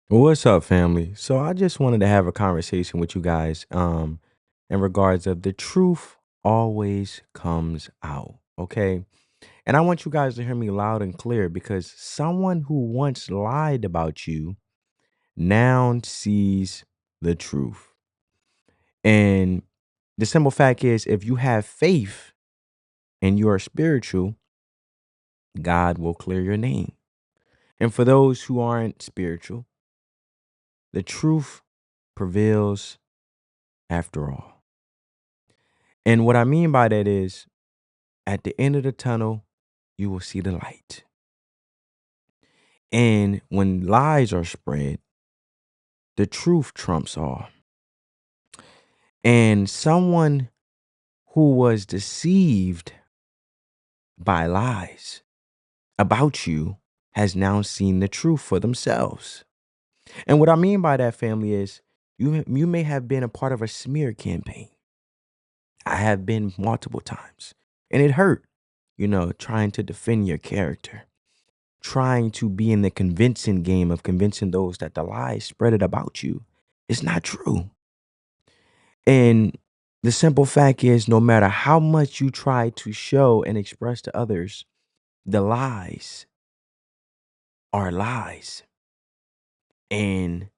What's up, family? So I just wanted to have a conversation with you guys in regards of the truth always comes out, okay? And I want you guys to hear me loud and clear because someone who once lied about you now sees the truth. And the simple fact is if you have faith and you are spiritual, God will clear your name. And for those who aren't spiritual, the truth prevails after all. And what I mean by that is at the end of the tunnel, you will see the light. And when lies are spread, the truth trumps all. And someone who was deceived by lies about you has now seen the truth for themselves. And what I mean by that, family, is you may have been a part of a smear campaign. I have been multiple times. And it hurt, trying to defend your character, trying to be in the convincing game of convincing those that the lies spread it about you is not true. And the simple fact is, no matter how much you try to show and express to others, the lies are lies and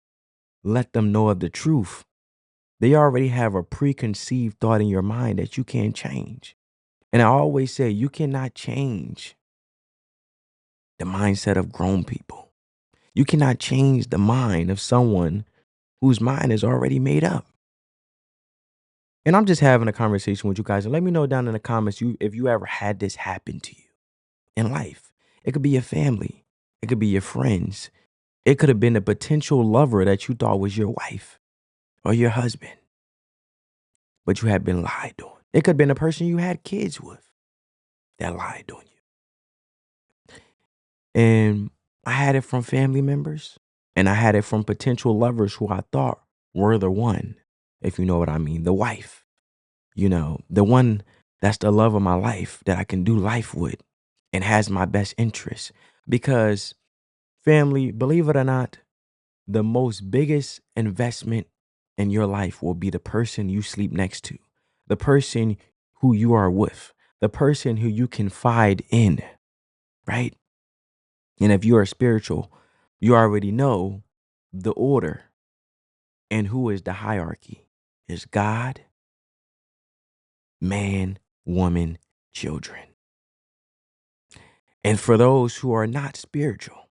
let them know of the truth. They already have a preconceived thought in your mind that you can't change. And I always say, you cannot change the mindset of grown people. You cannot change the mind of someone whose mind is already made up. And I'm just having a conversation with you guys. And let me know down in the comments if you ever had this happen to you in life. It could be your family. It could be your friends. It could have been a potential lover that you thought was your wife or your husband, but you had been lied on. It could have been a person you had kids with that lied on you. And I had it from family members, and I had it from potential lovers who I thought were the one, if you know what I mean, the wife. The one that's the love of my life that I can do life with and has my best interests. Because, family, believe it or not, the most biggest investment in your life will be the person you sleep next to, the person who you are with, the person who you confide in, right? And if you are spiritual, you already know the order and who is the hierarchy is God, man, woman, children. And for those who are not spiritual,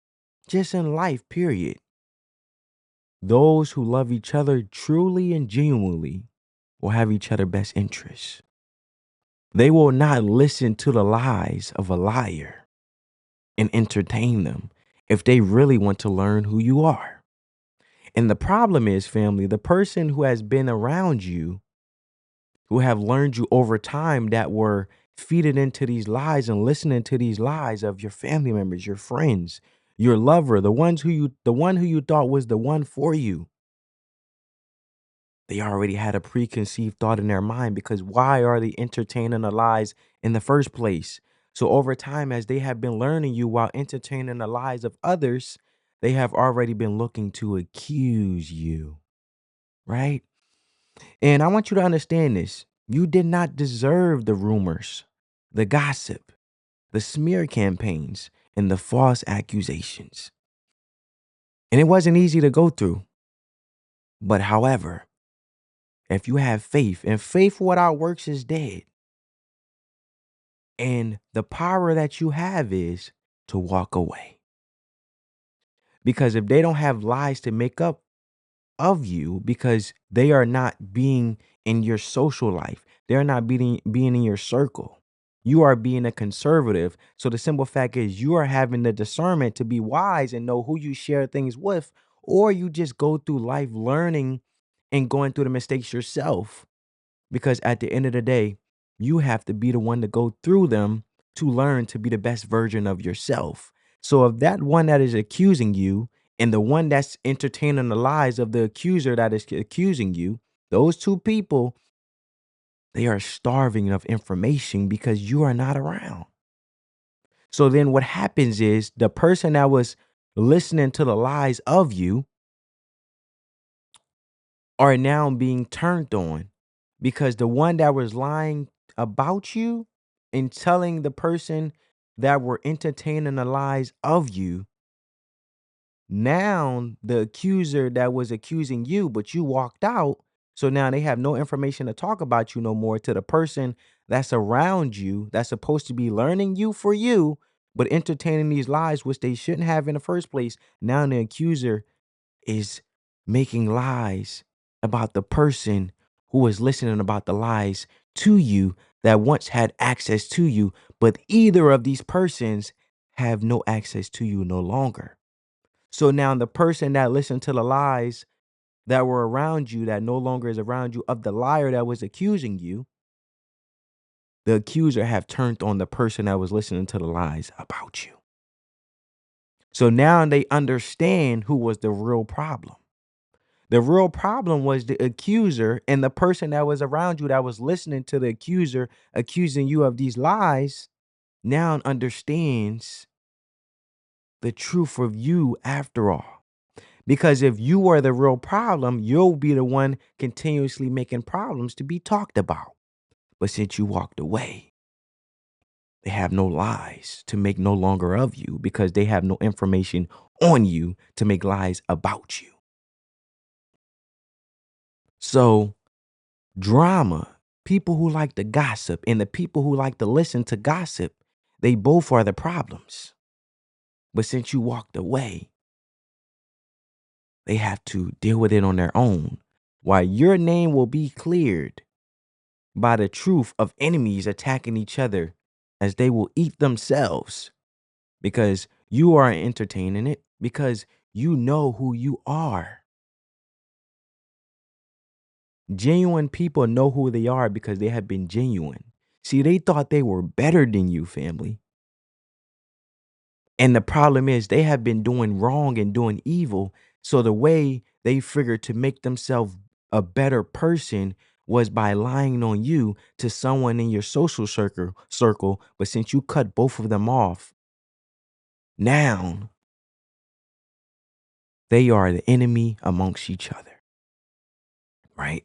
just in life, period, those who love each other truly and genuinely will have each other best interests. They will not listen to the lies of a liar and entertain them if they really want to learn who you are. And the problem is, family, the person who has been around you, who have learned you over time that were feeding into these lies and listening to these lies of your family members, your friends, your lover, the one who you thought was the one for you. They already had a preconceived thought in their mind because why are they entertaining the lies in the first place? So over time, as they have been learning you while entertaining the lies of others, they have already been looking to accuse you, right? And I want you to understand this. You did not deserve the rumors, the gossip, the smear campaigns, and the false accusations. And it wasn't easy to go through. But however, if you have faith, and faith without works is dead. And the power that you have is to walk away. Because if they don't have lies to make up of you, because they are not being in your social life, they're not being in your circle. You are being a conservative. So the simple fact is you are having the discernment to be wise and know who you share things with, or you just go through life learning and going through the mistakes yourself. Because at the end of the day, you have to be the one to go through them to learn to be the best version of yourself. So if that one that is accusing you and the one that's entertaining the lies of the accuser that is accusing you, those two people, they are starving of information because you are not around. So then what happens is the person that was listening to the lies of you are now being turned on because the one that was lying about you and telling the person that were entertaining the lies of you, now the accuser that was accusing you, but you walked out. So now they have no information to talk about you no more to the person that's around you that's supposed to be learning you for you, but entertaining these lies, which they shouldn't have in the first place. Now the accuser is making lies about the person who was listening about the lies to you that once had access to you, but either of these persons have no access to you no longer. So now the person that listened to the lies that were around you that no longer is around you of the liar that was accusing you, the accuser have turned on the person that was listening to the lies about you. So now they understand who was the real problem. The real problem was the accuser, and the person that was around you that was listening to the accuser accusing you of these lies now understands the truth of you after all. Because if you are the real problem, you'll be the one continuously making problems to be talked about. But since you walked away, they have no lies to make no longer of you because they have no information on you to make lies about you. So, drama, people who like to gossip and the people who like to listen to gossip, they both are the problems. But since you walked away, they have to deal with it on their own. While your name will be cleared by the truth of enemies attacking each other as they will eat themselves because you are entertaining it, because you know who you are. Genuine people know who they are because they have been genuine. See, they thought they were better than you, family. And the problem is they have been doing wrong and doing evil. So the way they figured to make themselves a better person was by lying on you to someone in your social circle. But since you cut both of them off, now they are the enemy amongst each other, right?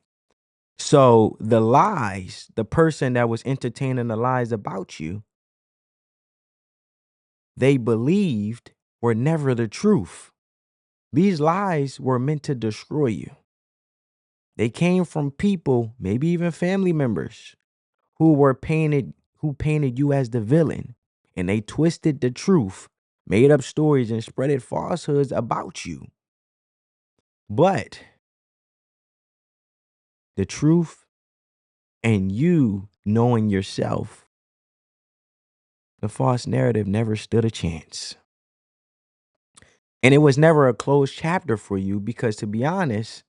So the lies, the person that was entertaining the lies about you, they believed were never the truth. These lies were meant to destroy you. They came from people, maybe even family members, who painted you as the villain, and they twisted the truth, made up stories and spreaded falsehoods about you. But the truth and you knowing yourself, the false narrative never stood a chance. And it was never a closed chapter for you because, to be honest,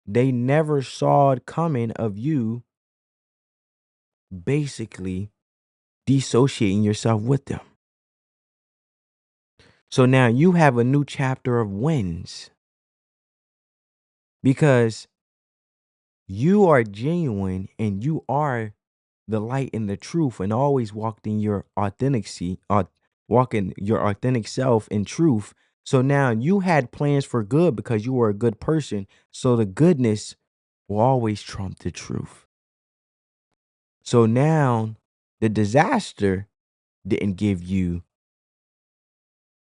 they never saw it coming of you basically dissociating yourself with them. So now you have a new chapter of wins because you are genuine and you are the light and the truth and always walked in your authenticity, walking your authentic self in truth. So now you had plans for good because you were a good person. So the goodness will always trump the truth. So now the disaster didn't give you,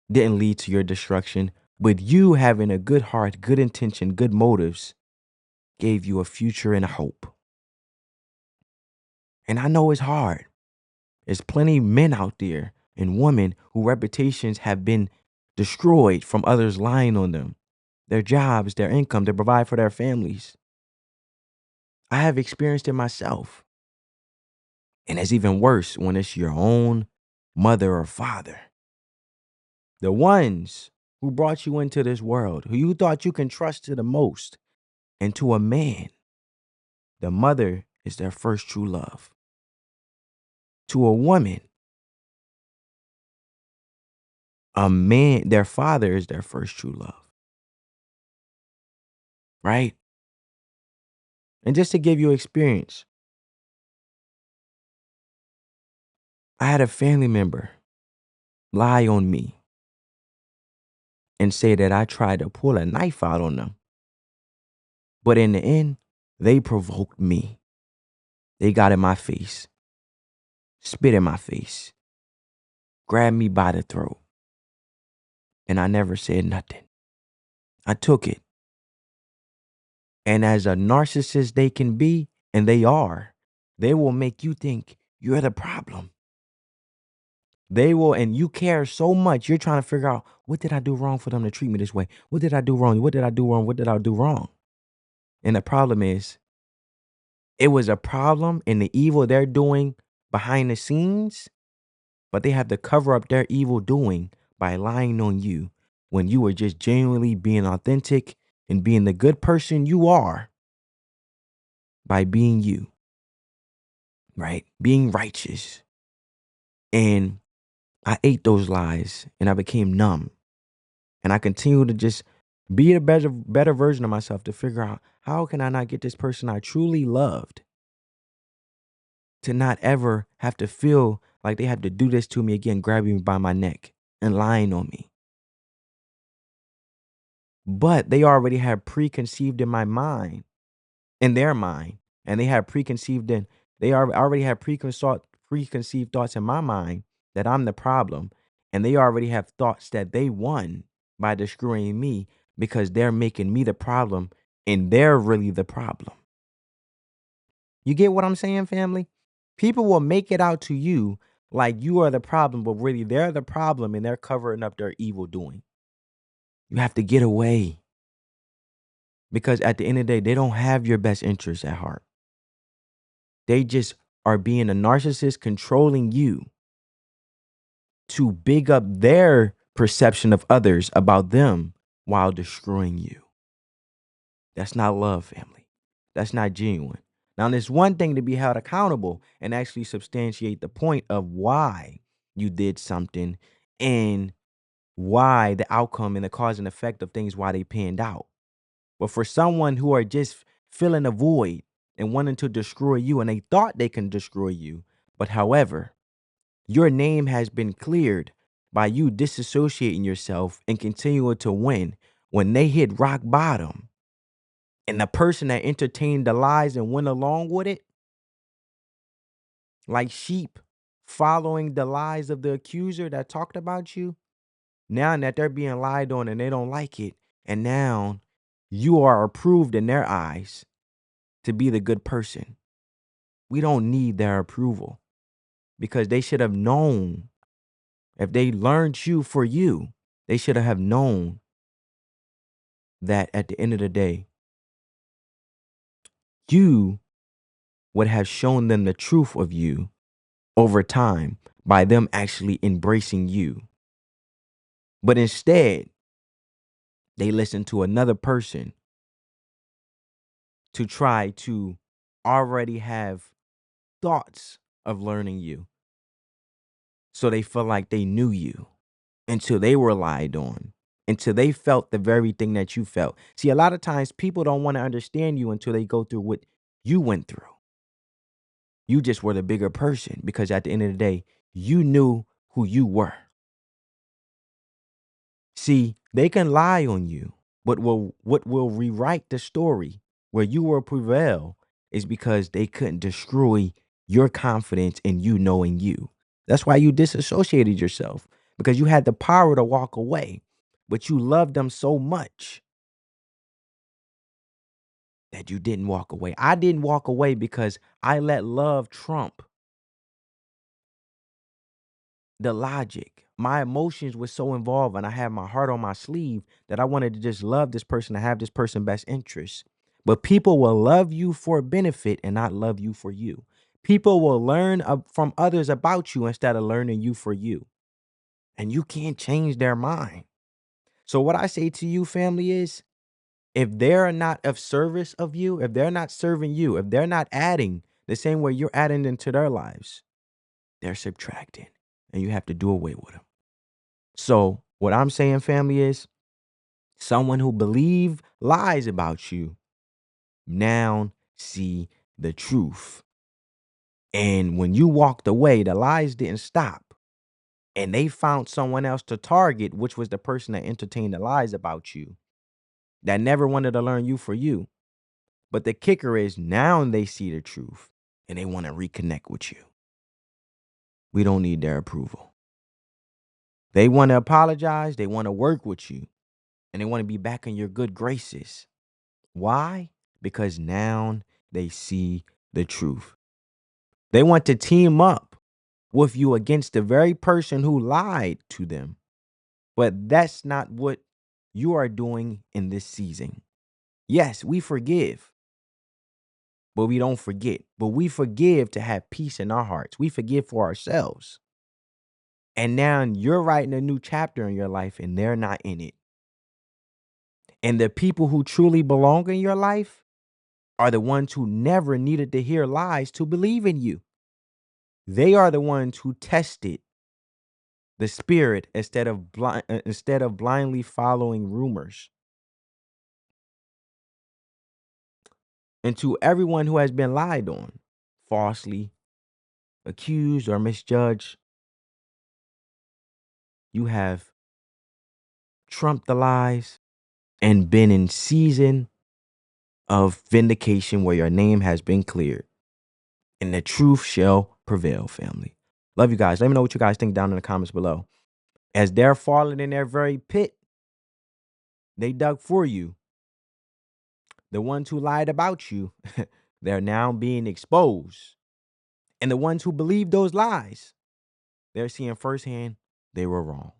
didn't lead to your destruction, but you having a good heart, good intention, good motives gave you a future and a hope. And I know it's hard. There's plenty men out there and women whose reputations have been destroyed from others lying on them, their jobs, their income to provide for their families. I have experienced it myself. And it's even worse when it's your own mother or father. The ones who brought you into this world, who you thought you can trust to the most, and to a man, the mother is their first true love. To a woman, a man, their father is their first true love. Right? And just to give you experience, I had a family member lie on me and say that I tried to pull a knife out on them. But in the end, they provoked me. They got in my face, spit in my face, grabbed me by the throat, and I never said nothing. I took it. And as a narcissist they can be, and they are, they will make you think you're the problem. They will, and you care so much, you're trying to figure out, what did I do wrong for them to treat me this way? What did I do wrong? What did I do wrong? What did I do wrong? And the problem is, it was a problem in the evil they're doing behind the scenes, but they have to cover up their evil doing by lying on you when you were just genuinely being authentic and being the good person you are by being you, right? Being righteous. And I ate those lies and I became numb. And I continue to just be a better version of myself to figure out, how can I not get this person I truly loved to not ever have to feel like they have to do this to me again, grabbing me by my neck and lying on me. But they already had preconceived in my mind, in their mind, and they had preconceived in, already had preconceived thoughts in my mind that I'm the problem, and they already have thoughts that they won by destroying me because they're making me the problem and they're really the problem. You get what I'm saying, family? People will make it out to you like you are the problem, but really they're the problem and they're covering up their evil doing. You have to get away because at the end of the day, they don't have your best interests at heart. They just are being a narcissist controlling you to big up their perception of others about them while destroying you. That's not love, family. That's not genuine. Now, there's one thing to be held accountable and actually substantiate the point of why you did something and why the outcome and the cause and effect of things, why they panned out. But for someone who are just filling a void and wanting to destroy you, and they thought they can destroy you, but however, your name has been cleared by you disassociating yourself and continuing to win when they hit rock bottom. And the person that entertained the lies and went along with it, like sheep following the lies of the accuser that talked about you, now that they're being lied on and they don't like it, and now you are approved in their eyes to be the good person. We don't need their approval because they should have known, if they learned you for you, they should have known that at the end of the day, you would have shown them the truth of you over time by them actually embracing you. But instead, they listen to another person to try to already have thoughts of learning you. So they feel like they knew you until they were lied on, until they felt the very thing that you felt. See, a lot of times people don't want to understand you until they go through what you went through. You just were the bigger person because at the end of the day, you knew who you were. See, they can lie on you, but what will rewrite the story where you will prevail is because they couldn't destroy your confidence in you knowing you. That's why you disassociated yourself, because you had the power to walk away, but you loved them so much that you didn't walk away. I didn't walk away because I let love trump the logic. My emotions were so involved and I had my heart on my sleeve that I wanted to just love this person, to have this person best interest. But people will love you for benefit and not love you for you. People will learn from others about you instead of learning you for you. And you can't change their mind. So what I say to you, family, is if they're not of service of you, if they're not serving you, if they're not adding the same way you're adding into their lives, they're subtracting and you have to do away with them. So what I'm saying, family, is someone who believe lies about you now see the truth. And when you walked away, the lies didn't stop. and they found someone else to target, which was the person that entertained the lies about you, that never wanted to learn you for you. But the kicker is now they see the truth and they want to reconnect with you. We don't need their approval. They want to apologize. They want to work with you and they want to be back in your good graces. Why? Because now they see the truth. They want to team up with you against the very person who lied to them. But that's not what you are doing in this season. Yes, we forgive, but we don't forget. But we forgive to have peace in our hearts. We forgive for ourselves. And now you're writing a new chapter in your life and they're not in it. And the people who truly belong in your life are the ones who never needed to hear lies to believe in you. They are the ones who tested the spirit instead of blindly following rumors. And to everyone who has been lied on, falsely accused or misjudged, you have trumped the lies and been in season of vindication where your name has been cleared. And the truth shall prevail, family. Love you guys. Let me know what you guys think down in the comments below. As they're falling in their very pit they dug for you, the ones who lied about you, they're now being exposed. And the ones who believed those lies, they're seeing firsthand they were wrong.